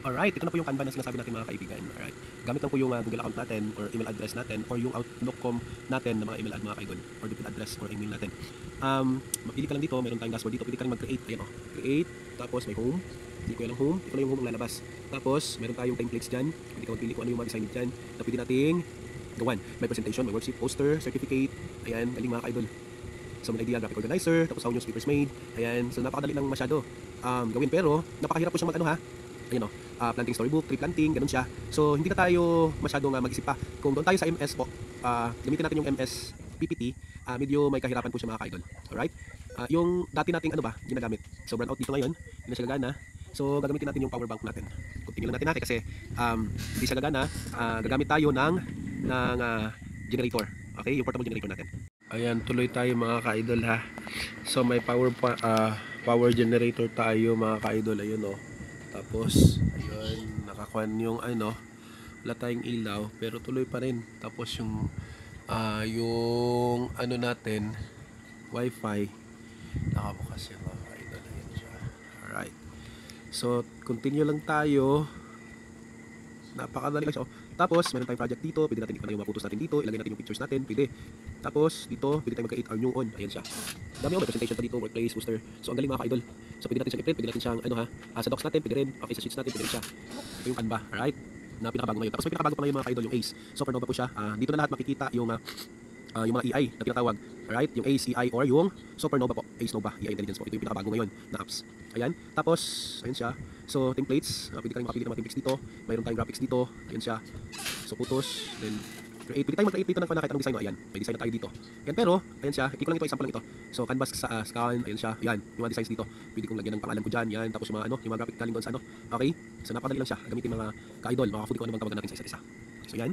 Alright, ito na po yung Canva na sinasabi natin mga kaibigan. Alright. Gamit lang po yung Google account natin or email address natin or yung Outlook.com natin na mga email mga kaibigan or email address or email natin. Mapili ka lang dito, meron tayong dashboard dito, pwede ka lang mag-create. Ayan o, create, tapos may home. Pili ko yung home, ito na yung home ang lalabas. Tapos, meron tayong templates dyan. Pwede ka magpili kung ano yung mga design dyan na pwede nating gawan. May presentation, may worksheet, poster, certificate. Ayan, galing mga idol. So, may idea, graphic organizer, tapos how newspapers made. Ayan, so napakadali lang masyado gawin pero napakahirap po siyang mag-ano ha. Ayan o, planting storybook, tree planting, ganun siya. So, hindi na tayo masyadong mag-isip pa. Kung doon tayo sa MS po, gamitin natin yung MS PPT, medyo may kahirapan po siya mga ka-idol. Alright? Yung dati nating ano ba, ginagamit. So, burn out dito ngayon, hindi na siya gagana. So, gagamitin natin yung power bank natin. Continue lang natin kasi hindi siya gagana. Gagamit tayo ng generator. Okay? Yung portable generator natin. Ayan, tuloy tayo mga ka-idol ha. So, may power generator tayo mga ka-idol. Ayun o. Tapos, ayun, nakakuan yung ano, wala tayong ilaw, pero tuloy pa rin. Tapos yung ano natin, wifi, nakabukas yan mga ka-idol. Ayan siya. Alright. So, continue lang tayo. Napakadali lang siya. Oh. Tapos, meron tayong project dito. Pwede natin ikpan yung mga photos natin dito. Ilagay natin yung pictures natin. Pwede. Tapos, dito, pwede tayong magka-8 hour new on. Ayan siya. Dami may presentation pa dito, workplace, booster. So, ang galing mga ka-idol. So, pwede natin siyang i-print. Pwede natin siyang, ano ha, sa docs natin, pwede rin. Okay, sa sheets natin, pwede rin siya. Ito yung Canva. Alright? Na pinakabago ngayon. Tapos, may pinakabago pa ngayon mga ka-idol, yung ACE. Supernova po siya. Dito na lahat makikita yung mga EI na tinatawag. Alright? Yung ACE, EI, or yung Supernova po. ACE Nova, EI Intelligence po. Ito yung pinakabago ngayon na apps. Ayan. Tapos, ayan siya. So, templates. Pwede ka rin makapili ng mga templates dito. Mayroon tayong graphics dito. Ayan siya. So, photos. Then, create. Pwede tayong mag-create dito ng kahit anong design. Ayan. May design na tayo dito. Ayan, pero, ayan siya. Iklik ko lang ito. Example lang ito. So, canvas sa scan. Ayan siya. Ayan. Yung mga designs dito. Pwede kong lagyan ng pangalan ko dyan. Ayan. Tapos yung mga, yung mga graphic galing doon sa ano. Okay? So, napakadali lang siya. Gamitin mga ka-idol. Mga ka-foodie ko ano bang tawagan natin sa isa't isa. So, ayan.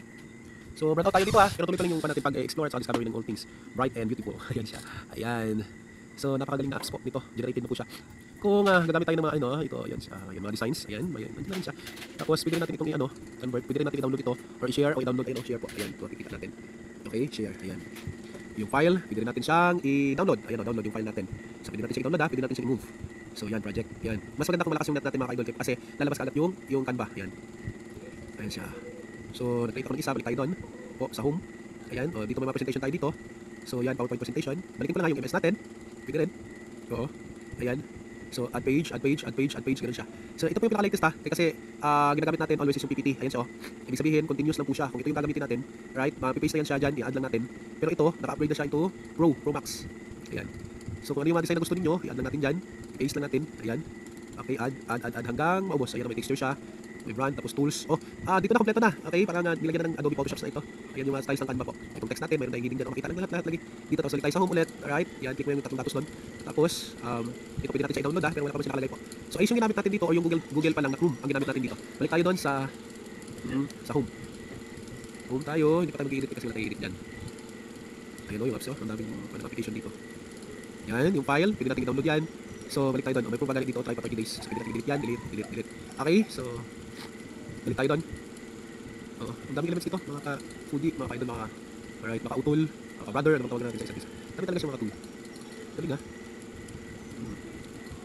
So, brand out tayo dito ha. Pero tuloy pa lang yung natin pag-explore at discovery ng all things bright and beautiful. Ayan siya. Ayan. So, napakagaling na apps po nito. Generated na po siya. Kung gagamit tayo ng mga ito, ayan siya. Ayan, mga designs. Ayan, nandiyan na rin siya. Tapos, pwede rin natin itong convert. Pwede rin natin i-download ito or i-share o i-download. Ayan, share po. Ayan, ito makikita natin. Okay, share. Ayan. Yung file, pwede rin natin siyang i-download. Ayan, download yung file natin. So, pwede natin siyang i-download pwede natin siyang i-move. So, yan, project. Yan. Mas maganda kung malakas yung net natin mga ka-idol kasi lalabas agad yung Canva. Yan. Ayan siya. So, nakita ko ng isa, balik tayo doon. Po, sa home. Ayan, dito may mga presentation tayo dito. So, yan, PowerPoint presentation. Balikin ko lang yung MS natin. Pwede rin. Oo. Ayan. So, add page, add page, add page, add page. Ganun siya. So, ito po yung pinaka-latest ha. Kasi, ginagamit natin always yung PPT. Ayan siya, oh. Ibig sabihin, continuous lang po siya. Kung ito yung gagamitin natin, right? Mapipaste na yan siya dyan, i-add lang natin. Pero ito, naka-upgrade na siya into Pro Max. Ayan. So, kung ano yung mga design na gusto ninyo, i-add lang natin dyan. I-paste lang natin. Ayan. Okay, add hanggang maubos. Ayan, may texture siya. May brand, tapos tools. Oh, dito na kompleto na. Okay, parang nilagyan na ng Adobe Photoshop na ito. Ayan yung mga styles ng Canva po. Itong text natin, meron tayong heading dyan. Makita lang lahat lagi. Dito, tapos ulit tayo sa home ulit. Alright, yan, click mo yung tatlong datos doon. Tapos, ito pwede natin siya i-download pero wala pa rin siya nakalagay po. So, ayos yung ginamit natin dito, o yung Google pa lang na Chrome ang ginamit natin dito. Balik tayo doon sa home. Home tayo, hindi pa tayo mag-i-edit kasi wala tayo i-edit dyan. Ayun o, yung apps, ang daming application dito. Yan, yung file, pwede natin i-download yan. So, balik tayo doon. May propaganda dito, try pa 30 days. So, pwede natin i-delete yan, delete. Okay, so, balik tayo doon. Ang daming elements dito, mga ka-foodie, mga ka-idol, alright, mga ka-utol, mga ka-brother, ano bang tawagan natin sa isa't isa. Dami talaga siya mga tool. Galing ha.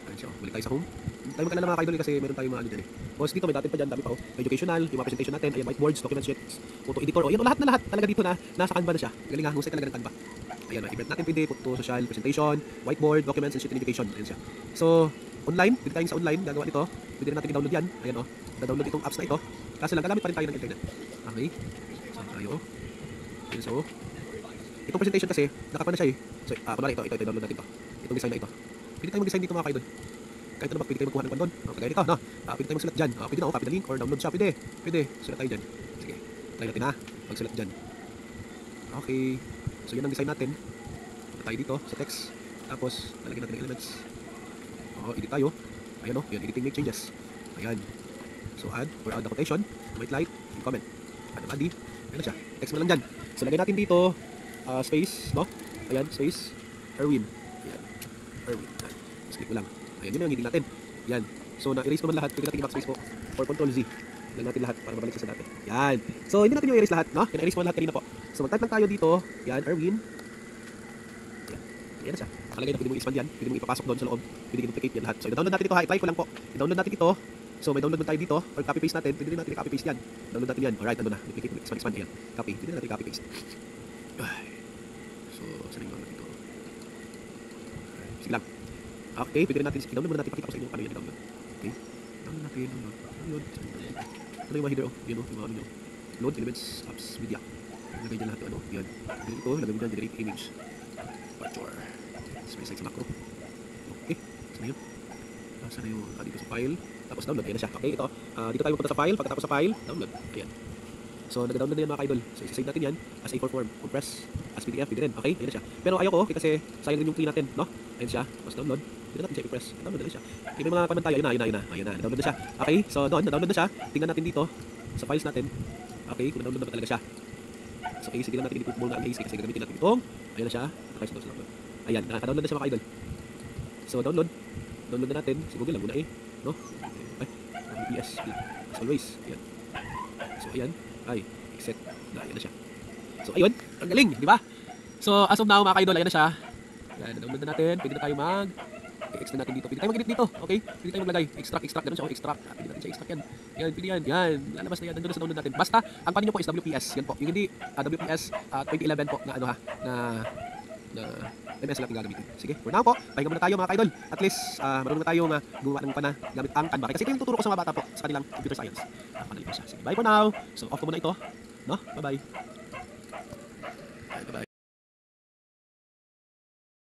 Ayan siya, balik tayo sa home. Tayo magkalala mga ka-idol kasi meron tayong mga ano dyan eh. Tapos dito may datin pa dyan, dami pa educational, yung mga presentation natin, ayan, whiteboards, document sheets, photo editor, yan lahat na lahat talaga dito na nasa Canva na siya. Galing ha, husay talaga ng Canva. Ayan, i-print natin pwede, photo, social, presentation, whiteboard, documents, and sheet and education. Ayan siya. So, online, pwede tayong sa online, gagawa nito. Pwede rin natin i-download yan. Ayan o, download itong apps na ito. Kaso lang, gagamit pa rin tayo ng internet. Okay. So, tayo. Ayan, so, itong presentation kasi, nakakuha na siya eh. So, kunwari ito, i-download natin ito. Itong design na ito. Pwede tayong mag-design dito mga kaidol. Kahit ano ba, pwede tayong magkuha ng kwan doon. Kagaya nito, no? Pwede tayong magsulat dyan. Pwede na ako, copy the link or download siya. Pwede. Sulat tayo dyan. Sige. Try natin ha. Magsulat dyan. Okay. So, yan ang design natin. Punta tayo dito sa text. Tapos, lalagyan natin ng elements. Edit tayo. Ayan o. Yan, editing make changes. Ayan. So, add or add the quotation. White light. And comment. Add ang body. Ayan na siya. Text mo lang dyan. So, lagyan natin dito. Space, no? Ayan, space. Erwin. Ayan. Erwin. Ayan. Just click mo lang. Ayan, yun yung heading natin. Yan. So, na-erase naman lahat. Pwede natin i-backspace po. Or Ctrl Z. Lang natin lahat para mabalik sa dati. Yan. So, hindi natin yung erase lahat, no? Na-erase mo lahat kanina po. So, mag-type lang tayo dito. Yan, Erwin. Yan. Yan na siya. Nakalagay na pwede mo i-expand yan. Pwede mo ipapasok doon sa loob. Pwede i-duplicate yan lahat. So, i-download natin ito ha. I-try ko lang po. I-download natin ito. So may download mo tayo dito, or copy paste natin, pwede rin natin i-copy paste yan. Download natin yan. Alright, ano na, duplicate, expand, ayan. Copy, pwede rin natin i-copy paste. Ay. So, saan yung download dito? Sige lang. Okay, pwede rin natin, i-download muna natin, pakita ko sa inyo paano yan i-download. Okay, download natin, download. Ano yung mga header, oh, yun o, yung mga ano nyo. Load elements, apps, media. Lagay dyan lahat, ano, yan. Pwede ito, lagay mo dyan, generate image. Capture. Specify sa macro. Okay, saan na yun? Saan na yung, dito sa file. Tapos download, ayan na siya. Okay, ito. Dito tayo pupunta sa file. Pagkatapos sa file, download. Ayan. So, nag-download na yan mga ka-idol. So, isa-save natin yan as A4 form. Compress as PDF. Pwede rin. Okay, ayan na siya. Pero ayoko, kasi sayang din yung key natin, no? Ayan siya. Tapos download. Pwede natin siya i-press. Download na siya. Okay, may mga paman tayo. Ayun na. Ayan na. Download na siya. Okay, so doon, na-download na siya. Tingnan natin dito sa files natin. Okay, kung na-download na ba talaga siya. So, okay, sige lang natin dito muna ang AC kasi gagamitin natin itong. Ayan na siya. Okay, so download. Ayan, nakaka-download na siya mga ka-idol. So, download. Download na natin. Si Google lang muna eh. No? Ay, WPS. As always. Ayan. So, ayan. Ay, exit. Ayan na siya. So, ayun. Ang galing, di ba? So, as of now, mga ka-idol, ayan na siya. Ayan, download na natin. Pwede na tayo extend natin dito. Pwede tayo mag-edit dito. Okay? Pwede tayo maglagay. Extract. Ganun siya. Extract. Pwede natin siya extract yan. Yan, pwede yan. Yan. Lalabas na yan. Nandun na sa download natin. Basta, ang panin nyo po is WPS. Yan po. Yung hindi WPS 2011 po na ano ha. Na MS natin gagamitin. Sige, for now po, pahinga muna tayo mga ka-idol. At least, marunong na tayo gumawa ng pana gamit ang Canva. Kasi ito yung tuturo ko sa mga bata po sa kanilang computer science. Panali ko siya. Sige, bye for now. So, off ko muna ito. No? Bye-bye.